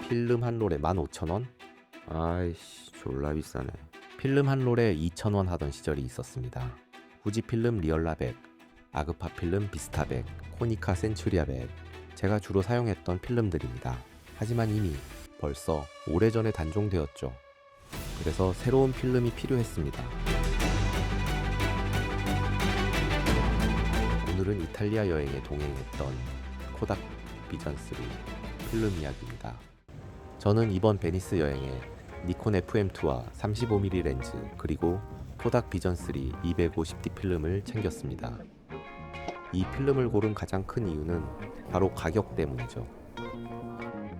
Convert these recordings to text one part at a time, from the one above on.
필름 한 롤에 15,000원? 아이씨 졸라 비싸네. 필름 한 롤에 2,000원 하던 시절이 있었습니다. 후지 필름 리얼라 100, 아그파 필름 비스타 100, 코니카 센츄리아 100, 제가 주로 사용했던 필름들입니다. 하지만 이미 벌써 오래전에 단종되었죠. 그래서 새로운 필름이 필요했습니다. 오늘은 이탈리아 여행에 동행했던 코닥 비전3 필름 이야기입니다. 저는 이번 베니스 여행에 니콘 FM2와 35mm 렌즈 그리고 코닥 비전3 250D 필름을 챙겼습니다. 이 필름을 고른 가장 큰 이유는 바로 가격 때문이죠.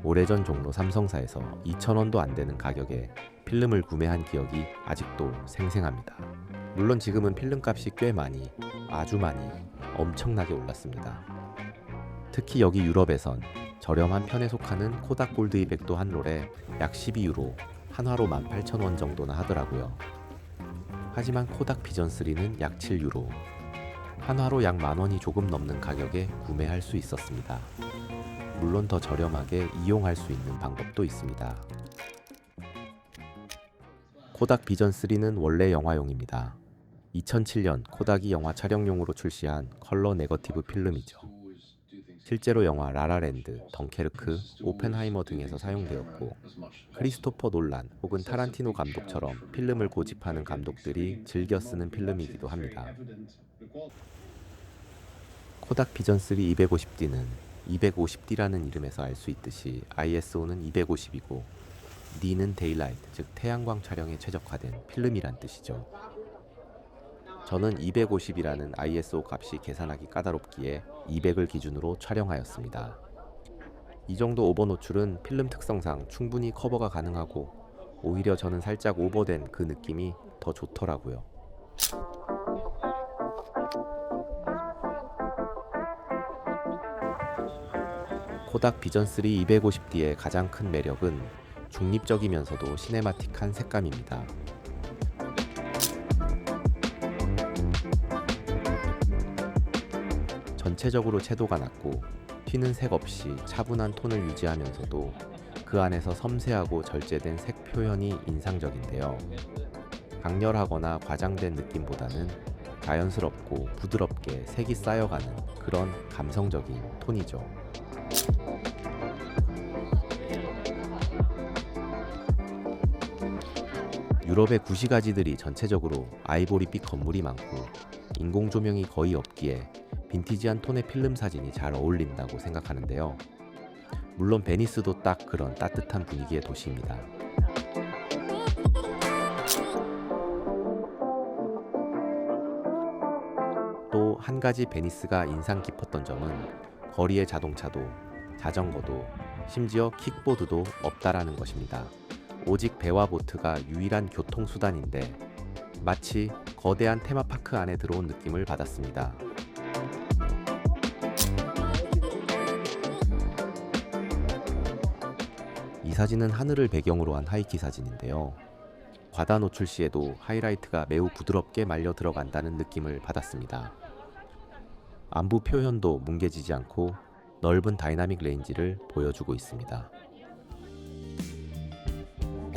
오래전 종로 삼성사에서 2,000원도 안 되는 가격에 필름을 구매한 기억이 아직도 생생합니다. 물론 지금은 필름 값이 꽤 많이, 아주 많이, 엄청나게 올랐습니다. 특히 여기 유럽에선 저렴한 편에 속하는 코닥 골드 200도 한 롤에 약 12유로, 한화로 18,000원 정도나 하더라고요. 하지만 코닥 비전3는 약 7유로, 한화로 약 만원이 조금 넘는 가격에 구매할 수 있었습니다. 물론 더 저렴하게 이용할 수 있는 방법도 있습니다. 코닥 비전3는 원래 영화용입니다. 2007년 코닥이 영화 촬영용으로 출시한 컬러 네거티브 필름이죠. 실제로 영화 라라랜드, 덩케르크, 오펜하이머 등에서 사용되었고 크리스토퍼 놀란 혹은 타란티노 감독처럼 필름을 고집하는 감독들이 즐겨 쓰는 필름이기도 합니다. 코닥 비전3 250D는 250D라는 이름에서 알 수 있듯이 ISO는 250이고 D는 데일라이트, 즉 태양광 촬영에 최적화된 필름이란 뜻이죠. 저는 250이라는 ISO 값이 계산하기 까다롭기에 200을 기준으로 촬영하였습니다. 이 정도 오버 노출은 필름 특성상 충분히 커버가 가능하고 오히려 저는 살짝 오버된 그 느낌이 더 좋더라고요. 코닥 비전3 250D의 가장 큰 매력은 중립적이면서도 시네마틱한 색감입니다. 전체적으로 채도가 낮고 튀는 색 없이 차분한 톤을 유지하면서도 그 안에서 섬세하고 절제된 색 표현이 인상적인데요. 강렬하거나 과장된 느낌보다는 자연스럽고 부드럽게 색이 쌓여가는 그런 감성적인 톤이죠. 유럽의 구시가지들이 전체적으로 아이보리빛 건물이 많고 인공 조명이 거의 없기에 빈티지한 톤의 필름 사진이 잘 어울린다고 생각하는데요. 물론 베니스도 딱 그런 따뜻한 분위기의 도시입니다. 또 한 가지 베니스가 인상 깊었던 점은 거리에 자동차도, 자전거도, 심지어 킥보드도 없다라는 것입니다. 오직 배와 보트가 유일한 교통수단인데 마치 거대한 테마파크 안에 들어온 느낌을 받았습니다. 이 사진은 하늘을 배경으로 한 하이키 사진인데요. 과다 노출 시에도 하이라이트가 매우 부드럽게 말려 들어간다는 느낌을 받았습니다. 안부 표현도 뭉개지지 않고 넓은 다이나믹 레인지를 보여주고 있습니다.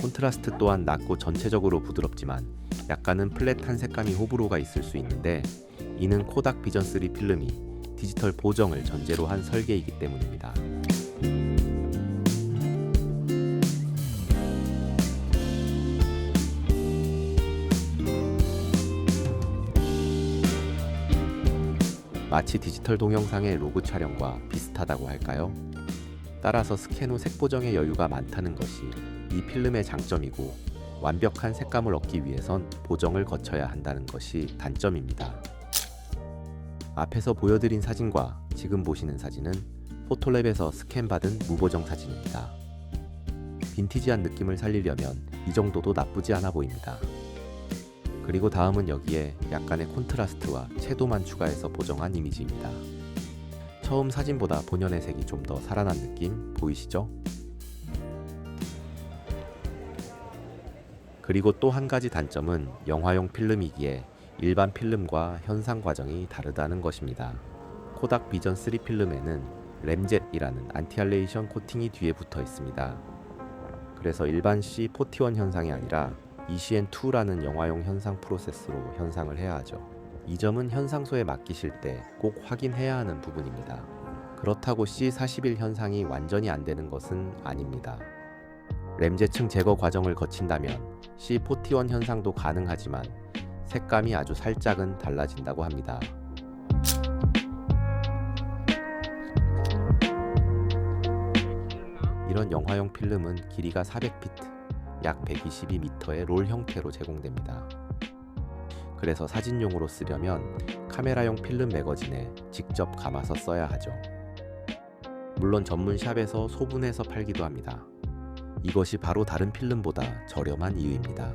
콘트라스트 또한 낮고 전체적으로 부드럽지만 약간은 플랫한 색감이 호불호가 있을 수 있는데 이는 코닥 비전3 필름이 디지털 보정을 전제로 한 설계이기 때문입니다. 마치 디지털 동영상의 로그 촬영과 비슷하다고 할까요? 따라서 스캔 후 색보정의 여유가 많다는 것이 이 필름의 장점이고 완벽한 색감을 얻기 위해선 보정을 거쳐야 한다는 것이 단점입니다. 앞에서 보여드린 사진과 지금 보시는 사진은 포토랩에서 스캔받은 무보정 사진입니다. 빈티지한 느낌을 살리려면 이 정도도 나쁘지 않아 보입니다. 그리고 다음은 여기에 약간의 콘트라스트와 채도만 추가해서 보정한 이미지입니다. 처음 사진보다 본연의 색이 좀 더 살아난 느낌 보이시죠? 그리고 또 한 가지 단점은 영화용 필름이기에 일반 필름과 현상 과정이 다르다는 것입니다. 코닥 비전3 필름에는 램젯이라는 안티알레이션 코팅이 뒤에 붙어 있습니다. 그래서 일반 C41 현상이 아니라 ECN2라는 영화용 현상 프로세스로 현상을 해야 하죠. 이 점은 현상소에 맡기실 때 꼭 확인해야 하는 부분입니다. 그렇다고 C41 현상이 완전히 안 되는 것은 아닙니다. 램제층 제거 과정을 거친다면 C41 현상도 가능하지만 색감이 아주 살짝은 달라진다고 합니다. 이런 영화용 필름은 길이가 400피트, 약 122m의 롤 형태로 제공됩니다. 그래서 사진용으로 쓰려면 카메라용 필름 매거진에 직접 감아서 써야 하죠. 물론 전문 샵에서 소분해서 팔기도 합니다. 이것이 바로 다른 필름보다 저렴한 이유입니다.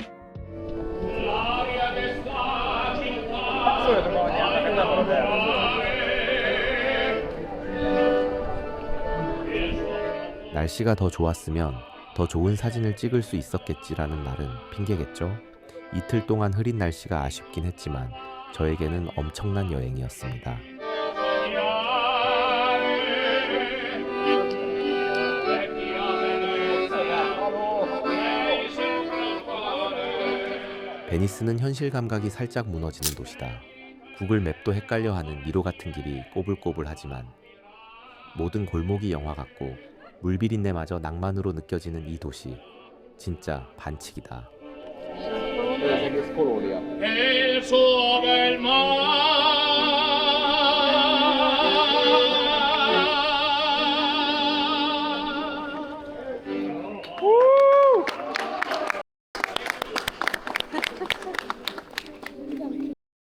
날씨가 더 좋았으면 더 좋은 사진을 찍을 수 있었겠지라는 말은 핑계겠죠. 이틀 동안 흐린 날씨가 아쉽긴 했지만 저에게는 엄청난 여행이었습니다. 베니스는 현실 감각이 살짝 무너지는 도시다. 구글 맵도 헷갈려하는 미로 같은 길이 꼬불꼬불하지만 모든 골목이 영화 같고 물비린내마저 낭만으로 느껴지는 이 도시, 진짜 반칙이다. El suo bel mare